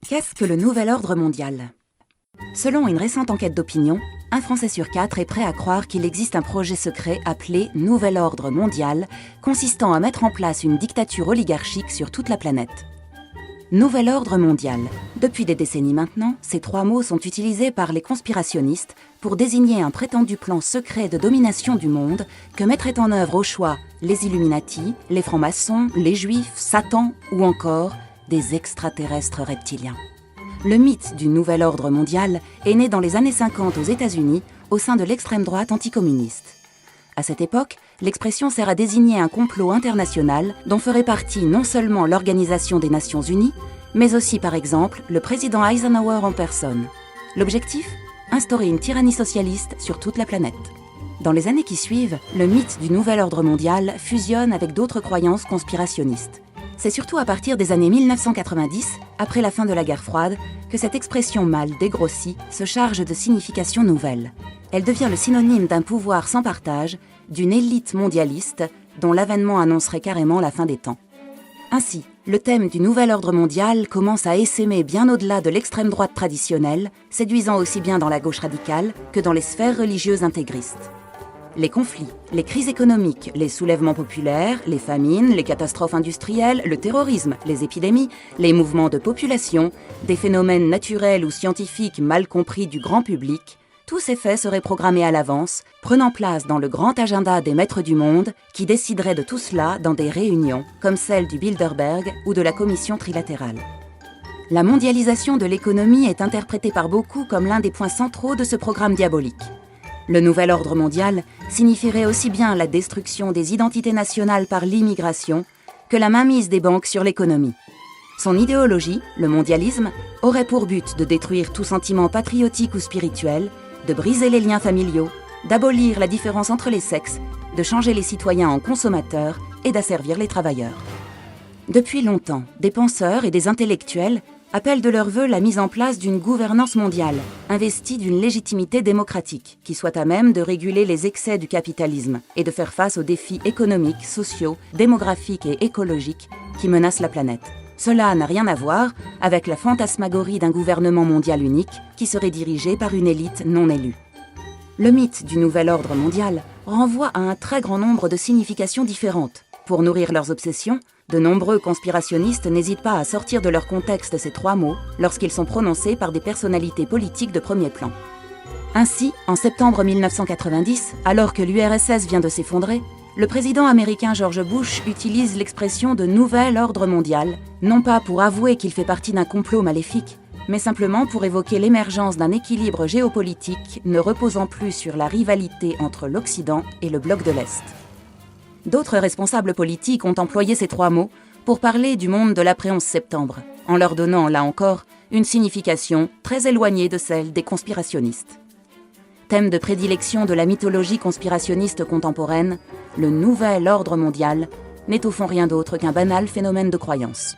Qu'est-ce que le nouvel ordre mondial ? Selon une récente enquête d'opinion, un Français sur 4 est prêt à croire qu'il existe un projet secret appelé Nouvel Ordre Mondial, consistant à mettre en place une dictature oligarchique sur toute la planète. Nouvel Ordre Mondial. Depuis des décennies maintenant, ces trois mots sont utilisés par les conspirationnistes pour désigner un prétendu plan secret de domination du monde que mettraient en œuvre au choix les Illuminati, les francs-maçons, les juifs, Satan ou encore des extraterrestres reptiliens. Le mythe du Nouvel Ordre Mondial est né dans les années 50 aux États-Unis au sein de l'extrême droite anticommuniste. À cette époque, l'expression sert à désigner un complot international dont ferait partie non seulement l'Organisation des Nations Unies, mais aussi par exemple le président Eisenhower en personne. L'objectif ? Instaurer une tyrannie socialiste sur toute la planète. Dans les années qui suivent, le mythe du Nouvel Ordre Mondial fusionne avec d'autres croyances conspirationnistes. C'est surtout à partir des années 1990, après la fin de la guerre froide, que cette expression mal dégrossie se charge de significations nouvelles. Elle devient le synonyme d'un pouvoir sans partage, d'une élite mondialiste, dont l'avènement annoncerait carrément la fin des temps. Ainsi, le thème du Nouvel Ordre Mondial commence à essaimer bien au-delà de l'extrême droite traditionnelle, séduisant aussi bien dans la gauche radicale que dans les sphères religieuses intégristes. Les conflits, les crises économiques, les soulèvements populaires, les famines, les catastrophes industrielles, le terrorisme, les épidémies, les mouvements de population, des phénomènes naturels ou scientifiques mal compris du grand public, tous ces faits seraient programmés à l'avance, prenant place dans le grand agenda des maîtres du monde qui décideraient de tout cela dans des réunions comme celle du Bilderberg ou de la Commission trilatérale. La mondialisation de l'économie est interprétée par beaucoup comme l'un des points centraux de ce programme diabolique. Le Nouvel Ordre Mondial signifierait aussi bien la destruction des identités nationales par l'immigration que la mainmise des banques sur l'économie. Son idéologie, le mondialisme, aurait pour but de détruire tout sentiment patriotique ou spirituel, de briser les liens familiaux, d'abolir la différence entre les sexes, de changer les citoyens en consommateurs et d'asservir les travailleurs. Depuis longtemps, des penseurs et des intellectuels appellent de leur vœu la mise en place d'une gouvernance mondiale, investie d'une légitimité démocratique, qui soit à même de réguler les excès du capitalisme et de faire face aux défis économiques, sociaux, démographiques et écologiques qui menacent la planète. Cela n'a rien à voir avec la fantasmagorie d'un gouvernement mondial unique qui serait dirigé par une élite non élue. Le mythe du Nouvel Ordre Mondial renvoie à un très grand nombre de significations différentes. Pour nourrir leurs obsessions, de nombreux conspirationnistes n'hésitent pas à sortir de leur contexte ces trois mots lorsqu'ils sont prononcés par des personnalités politiques de premier plan. Ainsi, en septembre 1990, alors que l'URSS vient de s'effondrer, le président américain George Bush utilise l'expression de Nouvel Ordre Mondial, non pas pour avouer qu'il fait partie d'un complot maléfique, mais simplement pour évoquer l'émergence d'un équilibre géopolitique ne reposant plus sur la rivalité entre l'Occident et le bloc de l'Est. D'autres responsables politiques ont employé ces trois mots pour parler du monde de l'après-11 septembre, en leur donnant, là encore, une signification très éloignée de celle des conspirationnistes. Thème de prédilection de la mythologie conspirationniste contemporaine, le Nouvel Ordre Mondial n'est au fond rien d'autre qu'un banal phénomène de croyance.